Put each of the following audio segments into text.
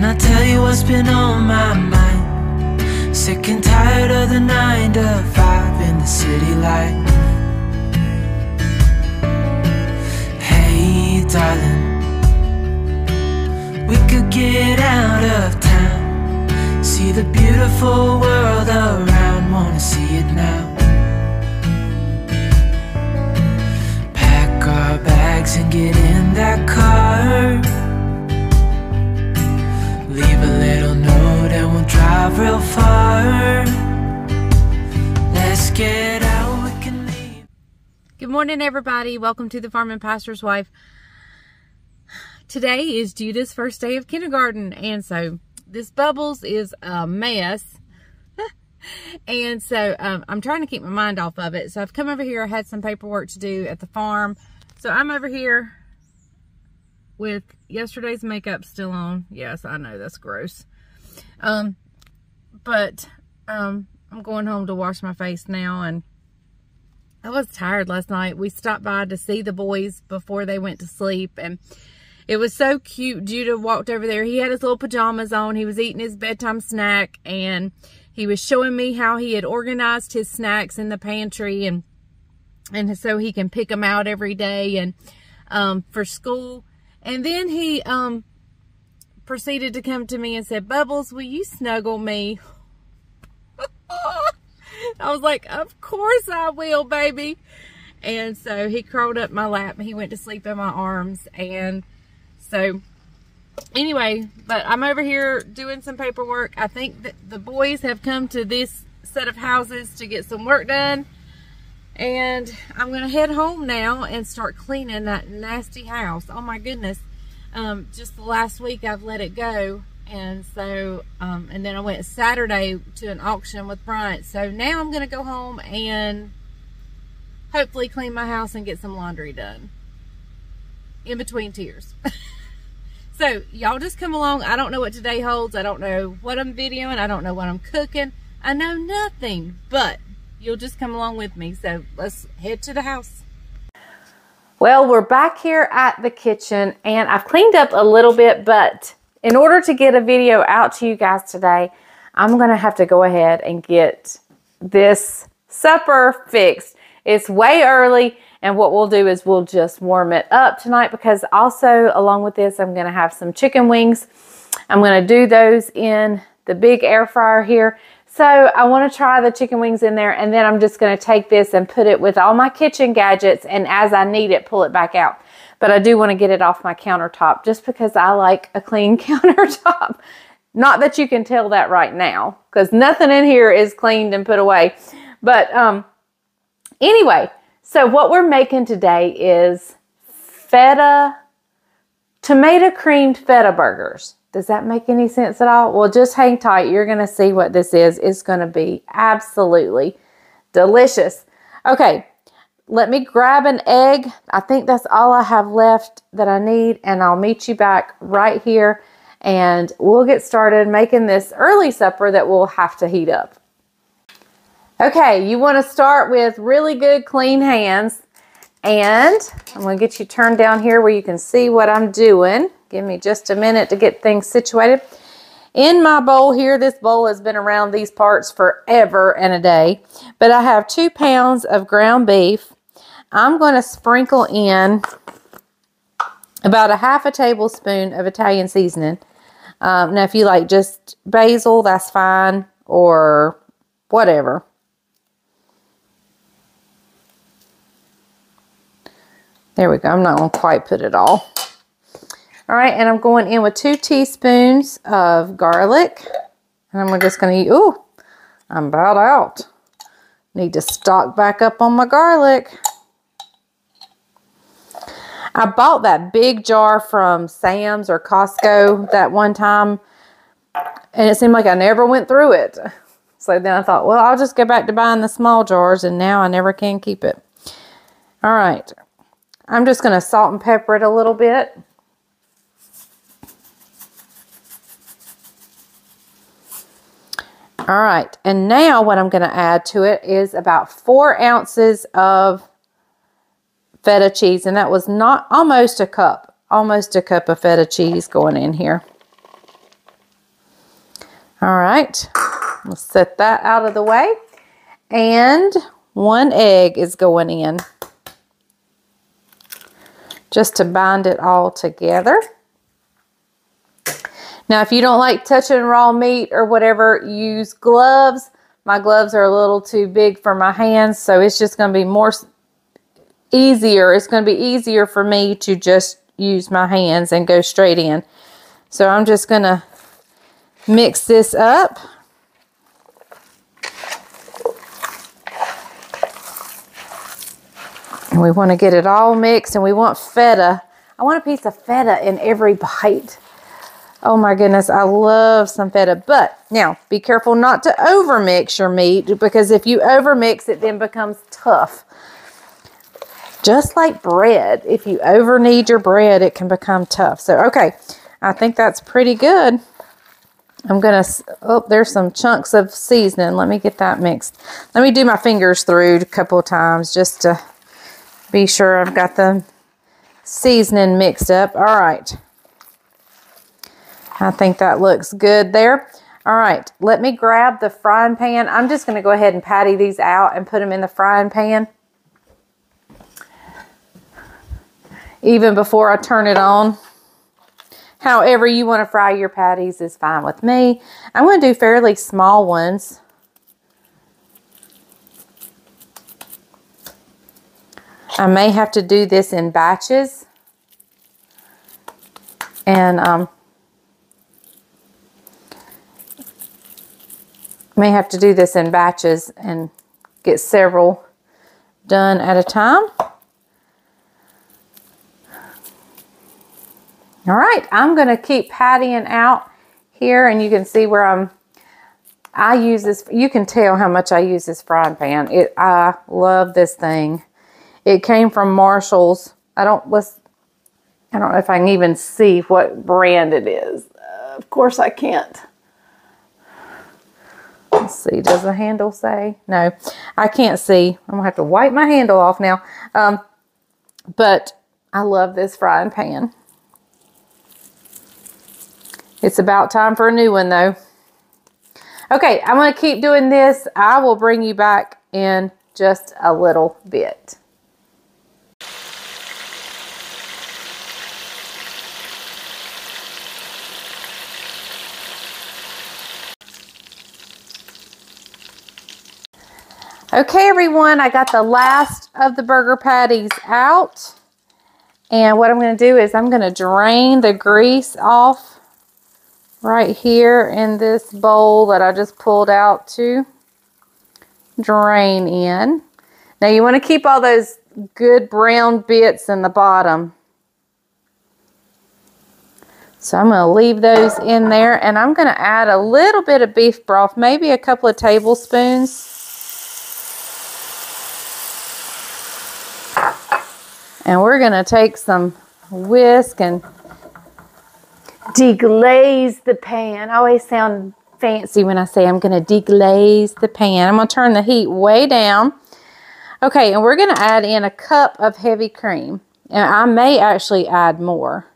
I tell you what's been on my mind? Sick and tired of the 9 to 5 in the city life. Hey darling, we could get out of town, see the beautiful world around, wanna see it now. Pack our bags and get in that car, leave a little note and we'll drive real far. Let's get out, we can leave. Good morning, everybody. Welcome to the Farm and Pastor's Wife. Today is Judah's first day of kindergarten, and so this Bubbles is a mess. And so I'm trying to keep my mind off of it. So I've come over here. I had some paperwork to do at the farm. So I'm over here with yesterday's makeup still on. Yes, I know that's gross. But I'm going home to wash my face now, and I was tired last night. We stopped by to see the boys before they went to sleep, and it was so cute. Judah walked over there. He had his little pajamas on. He was eating his bedtime snack, and he was showing me how he had organized his snacks in the pantry, and so he can pick them out every day and for school. And then he proceeded to come to me and said, "Bubbles, will you snuggle me?" I was like, "Of course I will, baby." And so he crawled up my lap and he went to sleep in my arms. And so anyway, but I'm over here doing some paperwork. I think that the boys have come to this set of houses to get some work done. And I'm going to head home now and start cleaning that nasty house. Oh my goodness. Just the last week I've let it go. And so, and then I went Saturday to an auction with Bryant. So now I'm going to go home and hopefully clean my house and get some laundry done in between tears. So y'all just come along. I don't know what today holds. I don't know what I'm videoing. I don't know what I'm cooking. I know nothing, but you'll just come along with me. So let's head to the house. Well, we're back here at the kitchen, and I've cleaned up a little bit, but in order to get a video out to you guys today, I'm going to have to go ahead and get this supper fixed. It's way early, and what we'll do is we'll just warm it up tonight, because also along with this, I'm going to have some chicken wings. I'm going to do those in the big air fryer here. So I want to try the chicken wings in there, and then I'm just going to take this and put it with all my kitchen gadgets, and as I need it, pull it back out. But I do want to get it off my countertop just because I like a clean countertop. Not that you can tell that right now, because nothing in here is cleaned and put away. But anyway, so what we're making today is feta, tomato creamed feta burgers. Does that make any sense at all? Well, just hang tight. You're going to see what this is. It's going to be absolutely delicious. Okay, let me grab an egg. I think that's all I have left that I need, and I'll meet you back right here, and we'll get started making this early supper that we'll have to heat up. Okay, you want to start with really good clean hands, and I'm going to get you turned down here where you can see what I'm doing. Give me just a minute to get things situated. In my bowl here, this bowl has been around these parts forever and a day, but I have 2 pounds of ground beef. I'm going to sprinkle in about a half a tablespoon of Italian seasoning. Now, if you like just basil, that's fine, or whatever. There we go. I'm not going to quite put it all. All right, and I'm going in with 2 teaspoons of garlic. And I'm just going to, ooh, I'm about out. Need to stock back up on my garlic. I bought that big jar from Sam's or Costco that one time, and it seemed like I never went through it. So then I thought, well, I'll just go back to buying the small jars, and now I never can keep it. All right, I'm just going to salt and pepper it a little bit. All right, and now what I'm going to add to it is about 4 ounces of feta cheese, and that was not almost a cup of feta cheese going in here. All right, we'll set that out of the way. And 1 egg is going in, just to bind it all together. Now, if you don't like touching raw meat or whatever, use gloves. My gloves are a little too big for my hands, so it's just going to be easier. It's going to be easier for me to just use my hands and go straight in. So I'm just going to mix this up. And we want to get it all mixed, and we want feta. I want a piece of feta in every bite. Oh my goodness, I love some feta. But now, be careful not to overmix your meat, because if you overmix, it then becomes tough. Just like bread. If you over knead your bread, it can become tough. So, okay, I think that's pretty good. I'm going to, oh, there's some chunks of seasoning. Let me get that mixed. Let me do my fingers through a couple of times just to be sure I've got the seasoning mixed up. All right. I think that looks good there. All right, let me grab the frying pan. I'm just going to go ahead and patty these out and put them in the frying pan, even before I turn it on. However you want to fry your patties is fine with me. I'm going to do fairly small ones. I may have to do this in batches. And may have to do this in batches and get several done at a time. All right, I'm going to keep pattying out here, and you can see where I use this. You can tell how much I use this frying pan. I love this thing. It came from Marshall's. I don't know if I can even see what brand it is. Of course I can't. Let's see, does the handle say? No, I can't see. I'm gonna have to wipe my handle off now. But I love this frying pan. It's about time for a new one though. Okay, I'm gonna keep doing this. I will bring you back in just a little bit. Okay, everyone, I got the last of the burger patties out. And what I'm going to do is I'm going to drain the grease off right here in this bowl that I just pulled out to drain in. Now, you want to keep all those good brown bits in the bottom. So I'm going to leave those in there, and I'm going to add a little bit of beef broth, maybe a couple of tablespoons. And we're going to take some whisk and deglaze the pan. I always sound fancy when I say I'm going to deglaze the pan. I'm going to turn the heat way down. Okay, and we're going to add in a cup of heavy cream. And I may actually add more.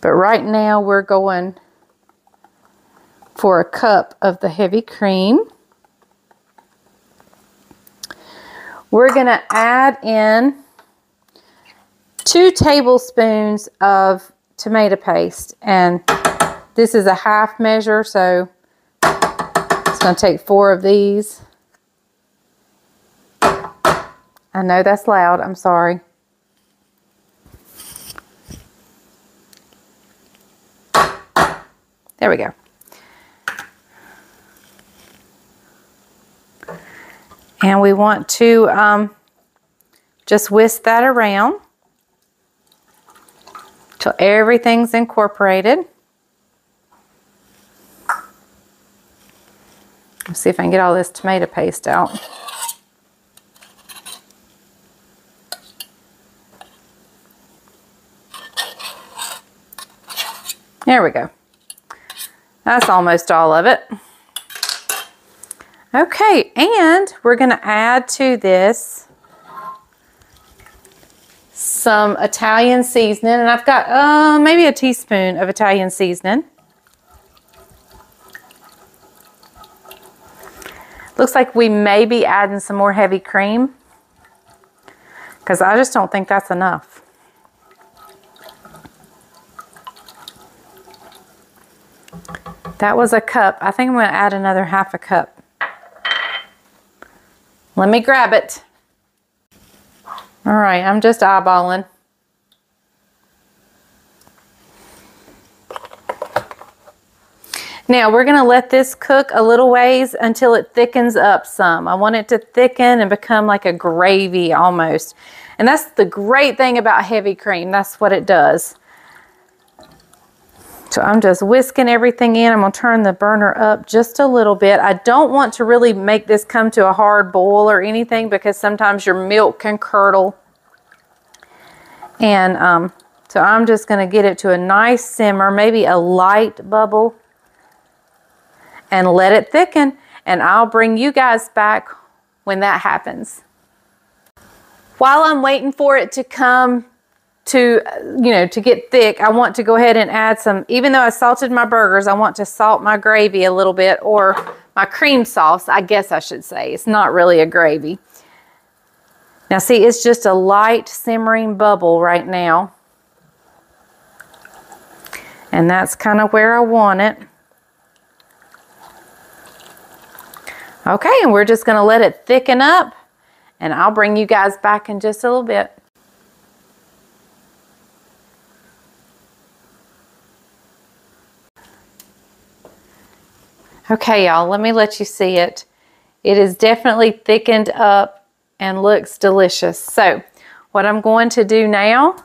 But right now we're going for a cup of the heavy cream. We're going to add in 2 tablespoons of tomato paste. And this is a half measure, so it's going to take 4 of these. I know that's loud. I'm sorry. There we go. And we want to just whisk that around till everything's incorporated. Let's see if I can get all this tomato paste out. There we go. That's almost all of it. Okay, and we're going to add to this some Italian seasoning. And I've got maybe a teaspoon of Italian seasoning. Looks like we may be adding some more heavy cream, because I just don't think that's enough. That was a cup. I think I'm going to add another half a cup. Let me grab it. All right, I'm just eyeballing. Now we're going to let this cook a little ways until it thickens up some. I want it to thicken and become like a gravy almost. And that's the great thing about heavy cream. That's what it does. So I'm just whisking everything in. I'm going to turn the burner up just a little bit. I don't want to really make this come to a hard boil or anything, because sometimes your milk can curdle. And so I'm just going to get it to a nice simmer, maybe a light bubble, and let it thicken. And I'll bring you guys back when that happens. While I'm waiting for it to come to, to get thick, I want to go ahead and add some, even though I salted my burgers, I want to salt my gravy a little bit, or my cream sauce, I guess I should say. It's not really a gravy. Now see, it's just a light simmering bubble right now. And that's kind of where I want it. Okay, and we're just going to let it thicken up, and I'll bring you guys back in just a little bit. Okay, y'all, let me let you see it. It is definitely thickened up and looks delicious. So what I'm going to do now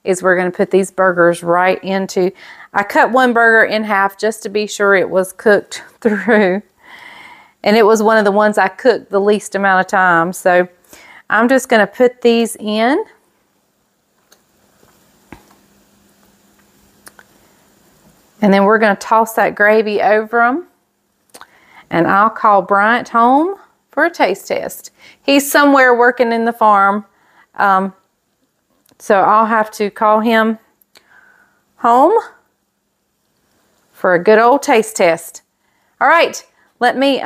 is we're going to put these burgers right into, I cut one burger in half just to be sure it was cooked through. And it was one of the ones I cooked the least amount of time. So I'm just going to put these in. And then we're going to toss that gravy over them. And I'll call Bryant home for a taste test. He's somewhere working in the farm. So I'll have to call him home for a good old taste test. All right. Let me,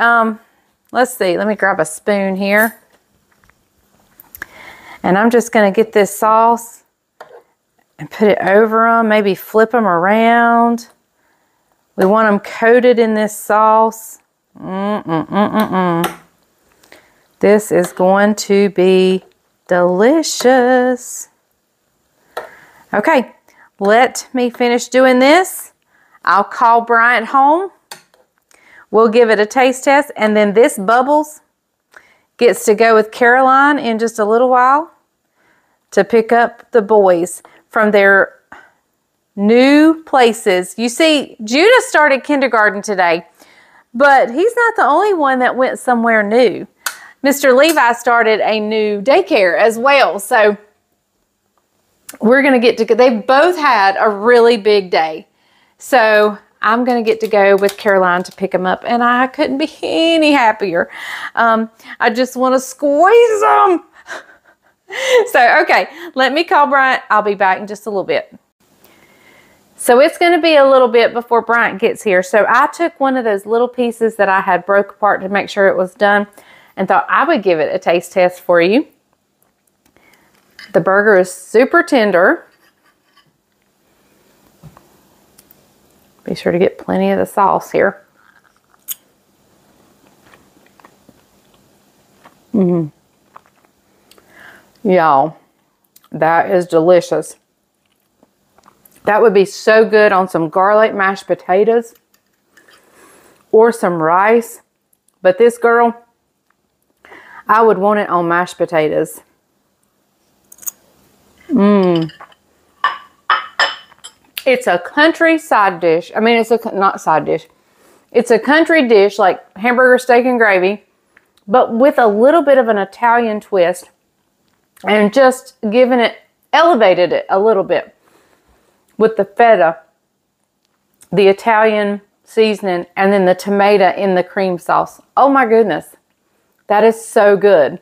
let's see, let me grab a spoon here. And I'm just going to get this sauce and put it over them, maybe flip them around. We want them coated in this sauce. This is going to be delicious. Okay, let me finish doing this. I'll call Bryant home. We'll give it a taste test, and then this Bubbles gets to go with Caroline in just a little while to pick up the boys from their new places. You see, Judah started kindergarten today, but he's not the only one that went somewhere new. Mr. Levi started a new daycare as well, so we're going to get to, they've both had a really big day. So I'm going to get to go with Caroline to pick them up, and I couldn't be any happier. I just want to squeeze them. So, okay, let me call Bryant. I'll be back in just a little bit. So it's going to be a little bit before Bryant gets here. So I took one of those little pieces that I had broke apart to make sure it was done, and thought I would give it a taste test for you. The burger is super tender. Be sure to get plenty of the sauce here. Y'all, that is delicious. That would be so good on some garlic mashed potatoes or some rice. But this girl, I would want it on mashed potatoes. It's a country side dish. I mean, it's a, not side dish. It's a country dish like hamburger steak and gravy, but with a little bit of an Italian twist, and just giving it, elevated it a little bit with the feta, the Italian seasoning, and then the tomato in the cream sauce. Oh my goodness. That is so good.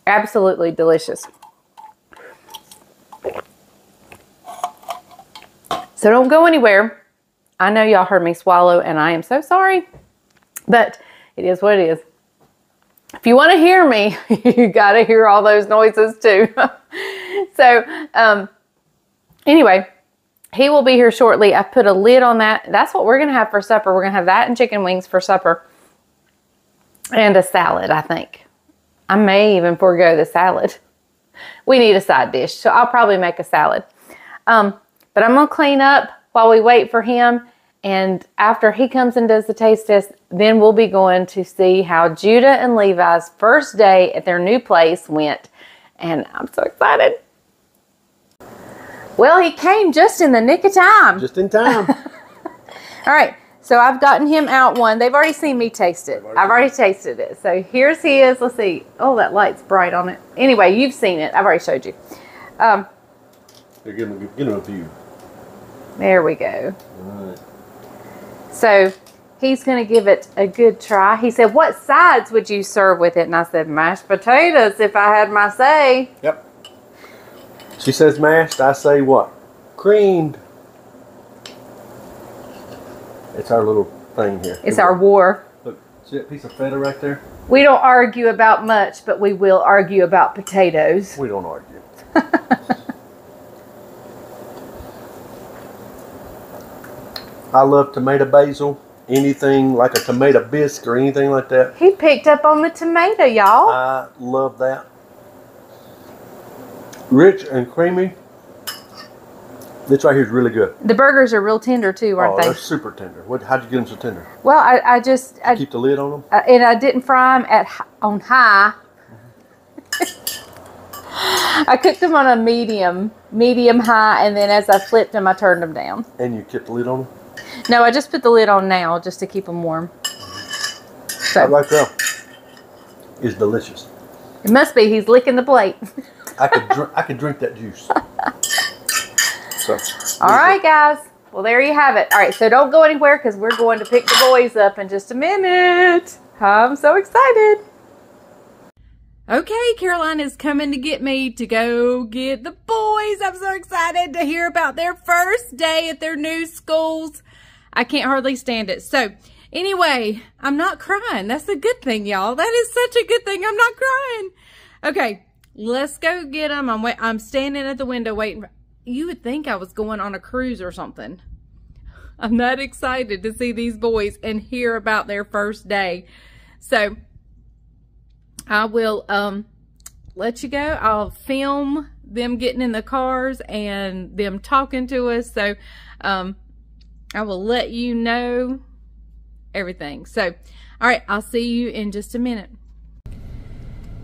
Absolutely delicious. So don't go anywhere. I know y'all heard me swallow, and I am so sorry. But it is what it is. If you want to hear me, you got to hear all those noises too. So, anyway, he will be here shortly. I put a lid on that. That's what we're going to have for supper. We're going to have that and chicken wings for supper. And a salad, I think. I may even forego the salad. We need a side dish, so I'll probably make a salad. But I'm going to clean up while we wait for him. And after he comes and does the taste test, then we'll be going to see how Judah and Levi's first day at their new place went. And I'm so excited. Well, he came just in the nick of time. Just in time. All right, so I've gotten him out one. They've already seen me taste it. I've already tasted it. So here's his. Let's see. Oh, that light's bright on it. Anyway, you've seen it. I've already showed you. Give him a view. There we go. All right. So he's going to give it a good try. He said, what sides would you serve with it? And I said, mashed potatoes if I had my say. Yep. She says mashed. I say what? Creamed. It's our little thing here. It's our war. Look, see that piece of feta right there? We don't argue about much, but we will argue about potatoes. We don't argue. I love tomato basil. Anything like a tomato bisque or anything like that. He picked up on the tomato, y'all. I love that. Rich and creamy. This right here is really good. The burgers are real tender too, aren't they? They're super tender. How'd you get them so tender? Well, I just Keep the lid on them? And I didn't fry them on high. I cooked them on a medium high, and then as I flipped them, I turned them down. And you kept the lid on them? No, I just put the lid on now just to keep them warm. So That right there is delicious. it must be he's licking the plate. I could drink that juice. So, All right, guys. Well, there you have it. All right, so don't go anywhere because we're going to pick the boys up in just a minute. I'm so excited. Okay, Caroline is coming to get me to go get the boys. I'm so excited to hear about their first day at their new schools. I can't hardly stand it. So, anyway, I'm not crying. That's a good thing, y'all. That is such a good thing. I'm not crying. Okay, let's go get them. I'm standing at the window waiting. You would think I was going on a cruise or something. I'm that excited to see these boys and hear about their first day. So, I will let you go. I'll film them getting in the cars and them talking to us. So I will let you know everything. So, all right, I'll see you in just a minute.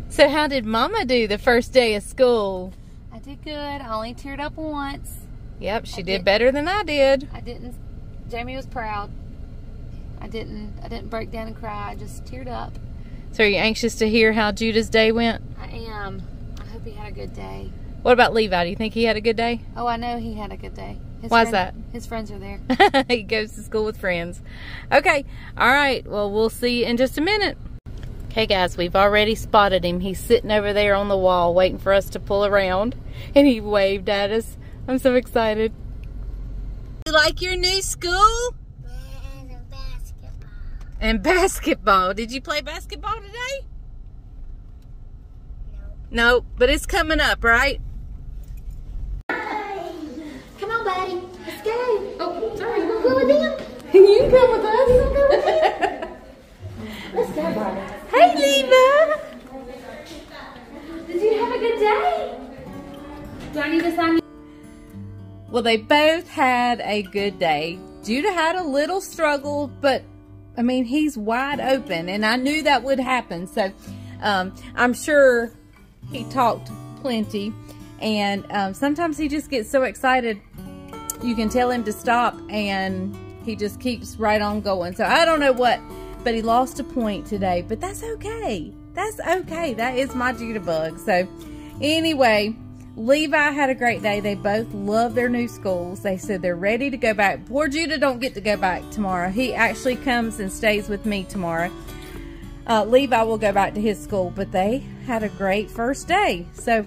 So how did Mama do the first day of school? I did good. I only teared up once. Yep, she did better than I did. I didn't. Jamie was proud. I didn't break down and cry. I just teared up. So are you anxious to hear how Judah's day went? I am. I hope he had a good day. What about Levi? Do you think he had a good day? Oh, I know he had a good day. Why's that? His friends are there. He goes to school with friends. Okay. All right. Well, we'll see you in just a minute. Okay, guys, we've already spotted him. He's sitting over there on the wall waiting for us to pull around. And he waved at us. I'm so excited. You like your new school? And basketball. Did you play basketball today? No. No, but it's coming up, right? Come on, buddy. Let's go. Oh, sorry. You want to go with them? You can come with us. Let's go, buddy. Hey, Leva. Did you have a good day? Do I need to sign you? Well, they both had a good day. Judah had a little struggle, but I mean, he's wide open, and I knew that would happen. So I'm sure he talked plenty, and sometimes he just gets so excited. You can tell him to stop, and he just keeps right on going. So I don't know what, but he lost a point today, but that's okay. That's okay. That is my Judah bug. So anyway, Levi had a great day. They both love their new schools. They said they're ready to go back. Poor Judah don't get to go back tomorrow. He actually comes and stays with me tomorrow. Levi will go back to his school, but they had a great first day. So,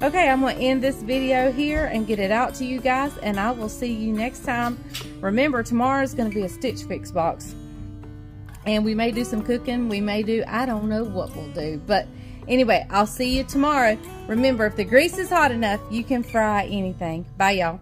okay, I'm going to end this video here and get it out to you guys, and I will see you next time. Remember, tomorrow is going to be a Stitch Fix box. And we may do some cooking. We may do, I don't know what we'll do. But anyway, I'll see you tomorrow. Remember, if the grease is hot enough, you can fry anything. Bye, y'all.